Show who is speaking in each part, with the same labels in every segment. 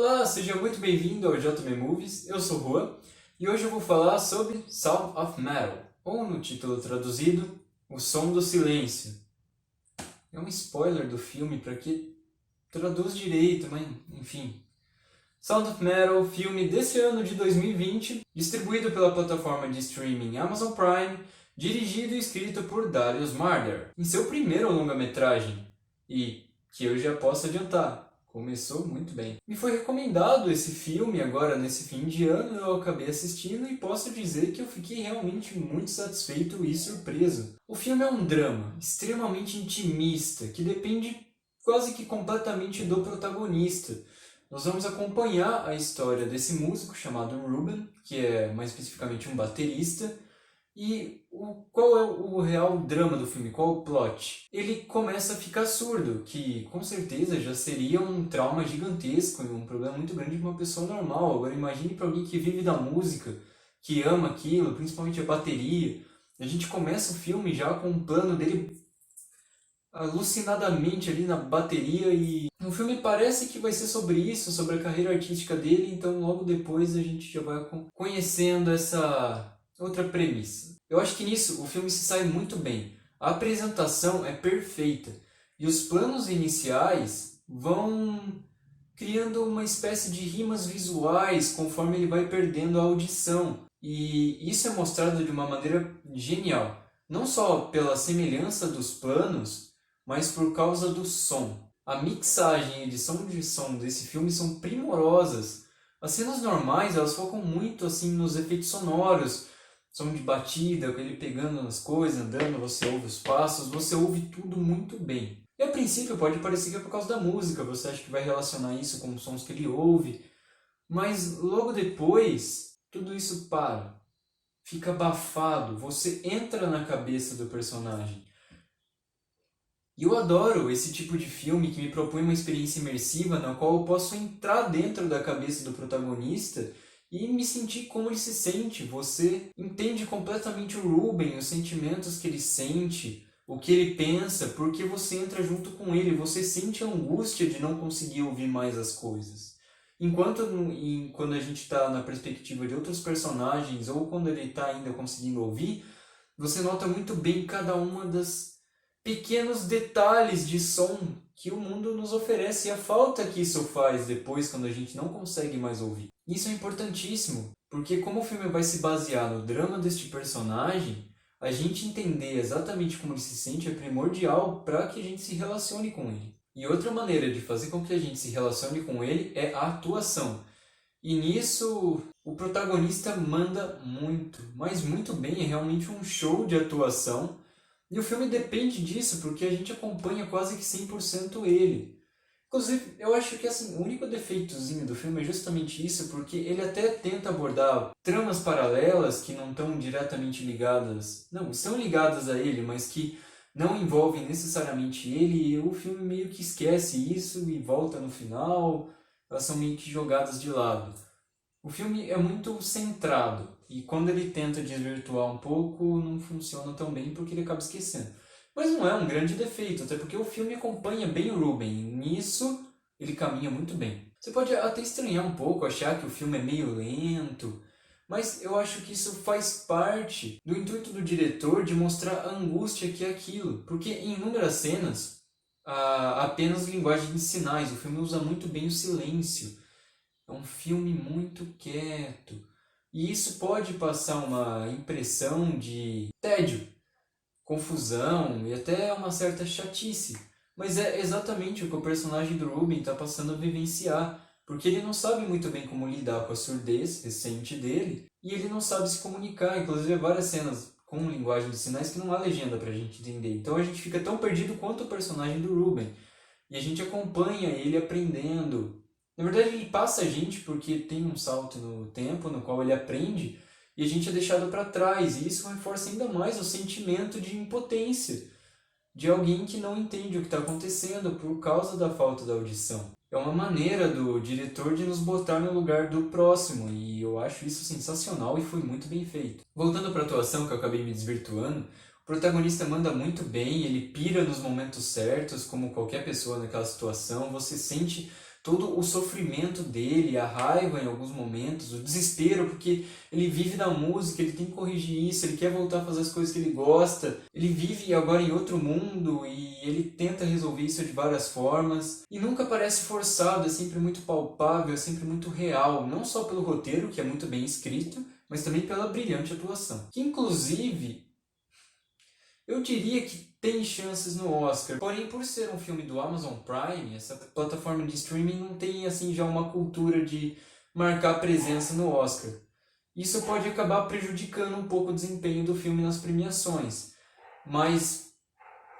Speaker 1: Olá, seja muito bem-vindo ao JM Movies, eu sou o Juan e hoje eu vou falar sobre Sound of Metal, ou no título traduzido, O Som do Silêncio. É um spoiler do filme para que traduz direito, mas enfim. Sound of Metal, filme desse ano de 2020, distribuído pela plataforma de streaming Amazon Prime, dirigido e escrito por Darius Marder, em seu primeiro longa-metragem, e que eu já posso adiantar. Começou muito bem. Me foi recomendado esse filme agora nesse fim de ano, eu acabei assistindo e posso dizer que eu fiquei realmente muito satisfeito e surpreso. O filme é um drama extremamente intimista, que depende quase que completamente do protagonista. Nós vamos acompanhar a história desse músico chamado Ruben, que é mais especificamente um baterista, e qual é o real drama do filme? Qual o plot? Ele começa a ficar surdo, que com certeza já seria um trauma gigantesco e um problema muito grande para uma pessoa normal. Agora imagine para alguém que vive da música, que ama aquilo, principalmente a bateria. A gente começa o filme já com um plano dele alucinadamente ali na bateria e o filme parece que vai ser sobre isso, sobre a carreira artística dele, então logo depois a gente já vai conhecendo essa outra premissa. Eu acho que nisso o filme se sai muito bem. A apresentação é perfeita e os planos iniciais vão criando uma espécie de rimas visuais conforme ele vai perdendo a audição. E isso é mostrado de uma maneira genial, não só pela semelhança dos planos, mas por causa do som. A mixagem e edição de som desse filme são primorosas. As cenas normais, elas focam muito assim nos efeitos sonoros, som de batida, com ele pegando nas coisas, andando, você ouve os passos, você ouve tudo muito bem. E a princípio pode parecer que é por causa da música, você acha que vai relacionar isso com os sons que ele ouve, mas logo depois tudo isso para, fica abafado, você entra na cabeça do personagem. E eu adoro esse tipo de filme que me propõe uma experiência imersiva na qual eu posso entrar dentro da cabeça do protagonista e me sentir como ele se sente. Você entende completamente o Ruben, os sentimentos que ele sente, o que ele pensa, porque você entra junto com ele, você sente a angústia de não conseguir ouvir mais as coisas. Enquanto quando a gente está na perspectiva de outros personagens ou quando ele está ainda conseguindo ouvir, você nota muito bem cada uma das pequenos detalhes de som que o mundo nos oferece e a falta que isso faz depois quando a gente não consegue mais ouvir. Isso é importantíssimo, porque como o filme vai se basear no drama deste personagem, a gente entender exatamente como ele se sente é primordial para que a gente se relacione com ele. E outra maneira de fazer com que a gente se relacione com ele é a atuação. E nisso o protagonista manda muito, mas muito bem, é realmente um show de atuação. E o filme depende disso, porque a gente acompanha quase que 100% ele. Inclusive, eu acho que assim, o único defeitozinho do filme é justamente isso, porque ele até tenta abordar tramas paralelas que não estão diretamente ligadas... Não, estão ligadas a ele, mas que não envolvem necessariamente ele, e o filme meio que esquece isso e volta no final, elas são meio que jogadas de lado. O filme é muito centrado, e quando ele tenta desvirtuar um pouco, não funciona tão bem porque ele acaba esquecendo. Mas não é um grande defeito, até porque o filme acompanha bem o Ruben, e nisso ele caminha muito bem. Você pode até estranhar um pouco, achar que o filme é meio lento, mas eu acho que isso faz parte do intuito do diretor de mostrar a angústia que é aquilo, porque em inúmeras cenas, há apenas linguagem de sinais, o filme usa muito bem o silêncio. É um filme muito quieto. E isso pode passar uma impressão de tédio, confusão e até uma certa chatice. Mas é exatamente o que o personagem do Ruben está passando a vivenciar. Porque ele não sabe muito bem como lidar com a surdez recente dele. E ele não sabe se comunicar. Inclusive, várias cenas com linguagem de sinais que não há legenda para a gente entender. Então a gente fica tão perdido quanto o personagem do Ruben. E a gente acompanha ele aprendendo. Na verdade, ele passa a gente porque tem um salto no tempo no qual ele aprende e a gente é deixado para trás. E isso reforça ainda mais o sentimento de impotência de alguém que não entende o que está acontecendo por causa da falta da audição. É uma maneira do diretor de nos botar no lugar do próximo e eu acho isso sensacional e foi muito bem feito. Voltando para a atuação, que eu acabei me desvirtuando, o protagonista manda muito bem, ele pira nos momentos certos, como qualquer pessoa naquela situação, você sente todo o sofrimento dele, a raiva em alguns momentos, o desespero, porque ele vive da música, ele tem que corrigir isso, ele quer voltar a fazer as coisas que ele gosta, ele vive agora em outro mundo e ele tenta resolver isso de várias formas, e nunca parece forçado, é sempre muito palpável, é sempre muito real, não só pelo roteiro, que é muito bem escrito, mas também pela brilhante atuação. Que inclusive, eu diria que tem chances no Oscar. Porém, por ser um filme do Amazon Prime, essa plataforma de streaming não tem assim já uma cultura de marcar presença no Oscar. Isso pode acabar prejudicando um pouco o desempenho do filme nas premiações. Mas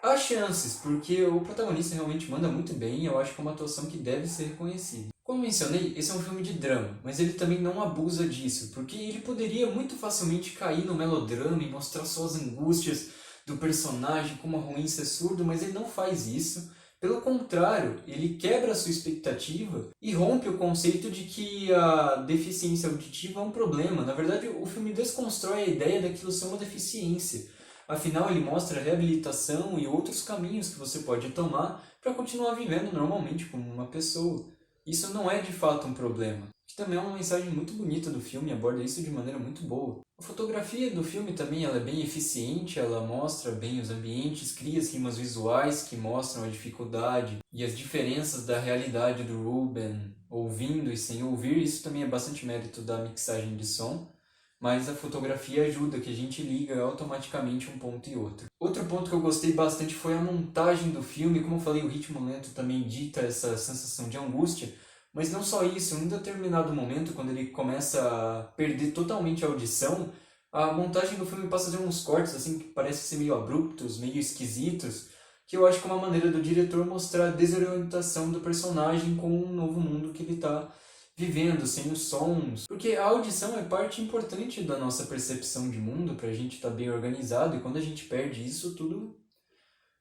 Speaker 1: há chances, porque o protagonista realmente manda muito bem e eu acho que é uma atuação que deve ser reconhecida. Como mencionei, esse é um filme de drama, mas ele também não abusa disso, porque ele poderia muito facilmente cair no melodrama e mostrar só as angústias do personagem, como é ruim ser surdo, mas ele não faz isso. Pelo contrário, ele quebra a sua expectativa e rompe o conceito de que a deficiência auditiva é um problema. Na verdade, o filme desconstrói a ideia daquilo ser uma deficiência. Afinal, ele mostra a reabilitação e outros caminhos que você pode tomar para continuar vivendo normalmente como uma pessoa. Isso não é de fato um problema. Que também é uma mensagem muito bonita do filme e aborda isso de maneira muito boa. A fotografia do filme também ela é bem eficiente, ela mostra bem os ambientes, cria as rimas visuais que mostram a dificuldade e as diferenças da realidade do Ruben, ouvindo e sem ouvir. Isso também é bastante mérito da mixagem de som, mas a fotografia ajuda, que a gente liga automaticamente um ponto e outro. Outro ponto que eu gostei bastante foi a montagem do filme. Como eu falei, o ritmo lento também dita essa sensação de angústia. Mas não só isso, em um determinado momento, quando ele começa a perder totalmente a audição, a montagem do filme passa a ter uns cortes assim que parecem ser meio abruptos, meio esquisitos, que eu acho que é uma maneira do diretor mostrar a desorientação do personagem com um novo mundo que ele está vivendo, sem os sons. Porque a audição é parte importante da nossa percepção de mundo, para a gente estar bem organizado, e quando a gente perde isso, tudo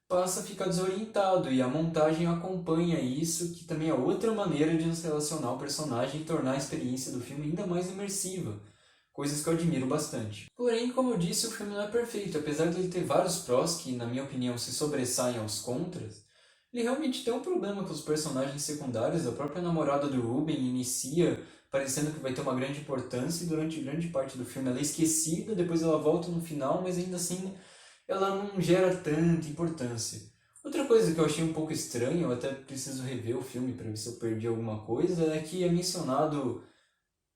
Speaker 1: passa a ficar desorientado, e a montagem acompanha isso, que também é outra maneira de nos relacionar ao personagem e tornar a experiência do filme ainda mais imersiva, coisas que eu admiro bastante. Porém, como eu disse, o filme não é perfeito, apesar de ele ter vários prós que, na minha opinião, se sobressaem aos contras. Ele realmente tem um problema com os personagens secundários. A própria namorada do Ruben inicia parecendo que vai ter uma grande importância e durante grande parte do filme ela é esquecida, depois ela volta no final, mas ainda assim ela não gera tanta importância. Outra coisa que eu achei um pouco estranha, eu até preciso rever o filme para ver se eu perdi alguma coisa, é que é mencionado,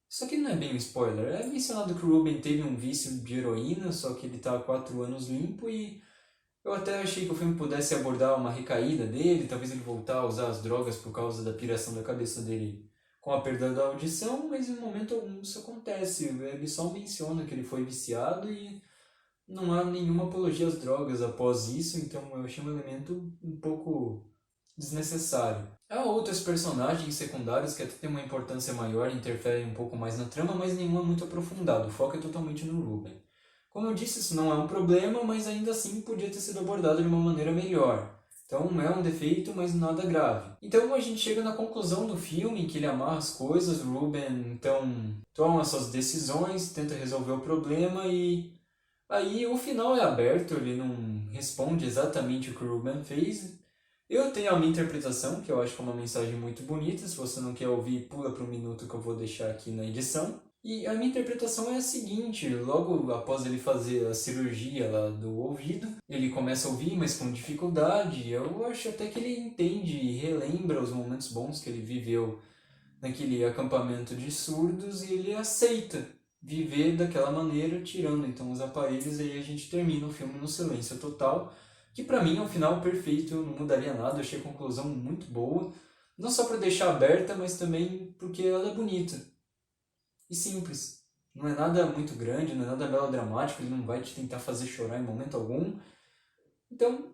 Speaker 1: isso aqui não é bem um spoiler, é mencionado que o Ruben teve um vício de heroína, só que ele está há 4 anos limpo, e eu até achei que o filme pudesse abordar uma recaída dele, talvez ele voltar a usar as drogas por causa da piração da cabeça dele com a perda da audição, mas em momento algum isso acontece. Ele só menciona que ele foi viciado e não há nenhuma apologia às drogas após isso, então eu achei um elemento um pouco desnecessário. Há outros personagens secundários que até têm uma importância maior, interferem um pouco mais na trama, mas nenhum é muito aprofundado, o foco é totalmente no Ruben. Como eu disse, isso não é um problema, mas ainda assim podia ter sido abordado de uma maneira melhor. Então é um defeito, mas nada grave. Então a gente chega na conclusão do filme, em que ele amarra as coisas, o Ruben então toma suas decisões, tenta resolver o problema e aí o final é aberto, ele não responde exatamente o que o Ruben fez. Eu tenho a minha interpretação, que eu acho que é uma mensagem muito bonita. Se você não quer ouvir, pula para um minuto que eu vou deixar aqui na edição. E a minha interpretação é a seguinte: logo após ele fazer a cirurgia lá do ouvido, ele começa a ouvir, mas com dificuldade. Eu acho até que ele entende e relembra os momentos bons que ele viveu naquele acampamento de surdos e ele aceita viver daquela maneira, tirando então os aparelhos, e aí a gente termina o filme no silêncio total, que pra mim é um final perfeito, eu não mudaria nada, eu achei a conclusão muito boa, não só para deixar aberta, mas também porque ela é bonita e simples. Não é nada muito grande, não é nada melodramático, ele não vai te tentar fazer chorar em momento algum. Então,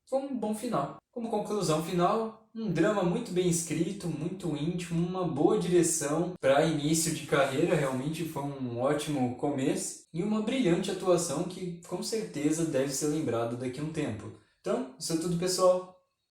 Speaker 1: foi um bom final. Como conclusão final, um drama muito bem escrito, muito íntimo, uma boa direção para início de carreira, realmente foi um ótimo começo, e uma brilhante atuação que com certeza deve ser lembrada daqui a um tempo. Então, isso é tudo, pessoal.